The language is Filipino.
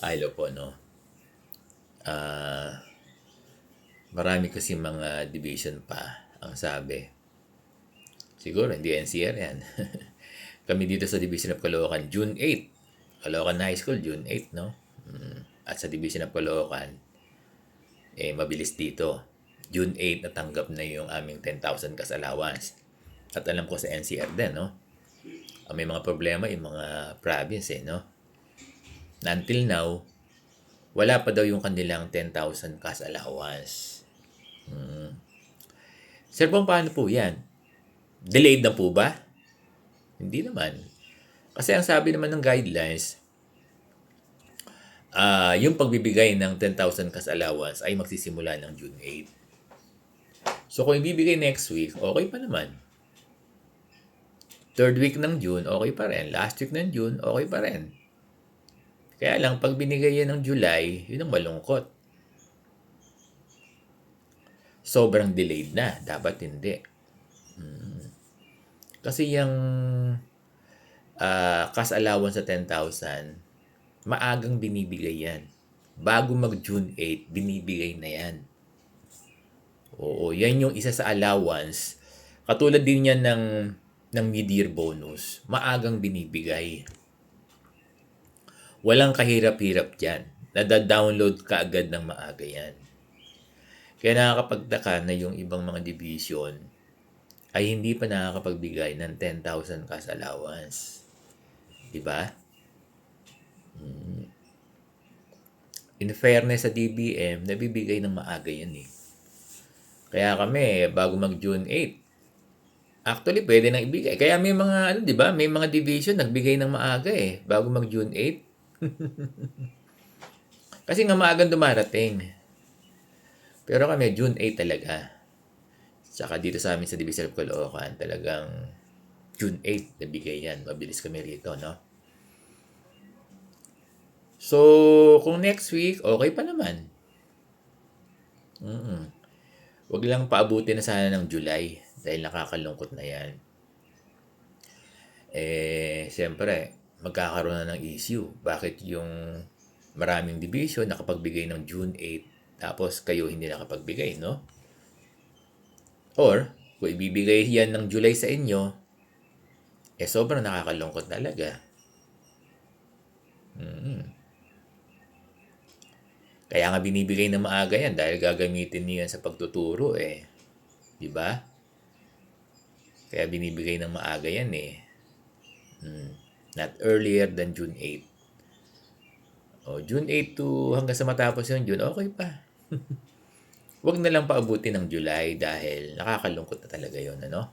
Hello po, no? Ah, marami kasi mga division pa ang sabi. Siguro hindi NCR yan. Kami dito sa Division of Caloocan, June 8. Caloocan High School, June 8, no? At sa Division of Caloocan, mabilis dito. June 8, natanggap na yung aming 10,000 cash allowance. At alam ko sa NCR din, no? May mga problema yung mga province, no? Na until now, wala pa daw yung kanilang 10,000 cash allowance. Sir, paano po yan? Delayed na po ba? Hindi naman. Kasi ang sabi naman ng guidelines, yung pagbibigay ng 10,000 cash allowance ay magsisimula ng June 8. So kung ibibigay next week, okay pa naman. Third week ng June, okay pa rin. Last week ng June, okay pa rin. Kaya lang, pag binigay yan ng July, yun ang malungkot. Sobrang delayed na. Dapat hindi. Kasi yung cash allowance sa 10,000, maagang binibigay yan. Bago mag-June 8, binibigay na yan. Oo, yan yung isa sa allowance. Katulad din yan ng mid-year bonus. Maagang binibigay. Walang kahirap-hirap dyan. Nada-download ka agad ng maaga yan. Kaya nakakapagtaka na yung ibang mga division ay hindi pa nakakapagbigay ng 10,000 cash allowance. Diba? In fairness sa DBM, nabibigay ng maaga yan eh. Kaya kami, bago mag-June 8, actually, pwede nang ibigay. Kaya may mga, di ba? May mga division nagbigay ng maaga eh, bago mag-June 8. Kasi nga maagang dumarating. Pero kami, June 8 talaga. Saka dito sa amin sa Division of Caloocan, talagang June 8 nabigay yan. Mabilis kami rito, no? So, kung next week, okay pa naman. Huwag lang paabutin na sana ng July dahil nakakalungkot na yan. Siyempre, magkakaroon na ng issue. Bakit yung maraming division nakapagbigay ng June 8 tapos kayo hindi nakapagbigay, no? Or, kung ibibigay yan ng July sa inyo, sobrang nakakalungkot talaga. Kaya nga binibigay na maaga yan dahil gagamitin niyo yan sa pagtuturo eh. Di ba? Kaya binibigay ng maaga yan eh. Not earlier than June 8. June 8 to hanggang sa matapos yung June, okay pa. Huwag na lang paabutin ng July dahil nakakalungkot na talaga yun, ano?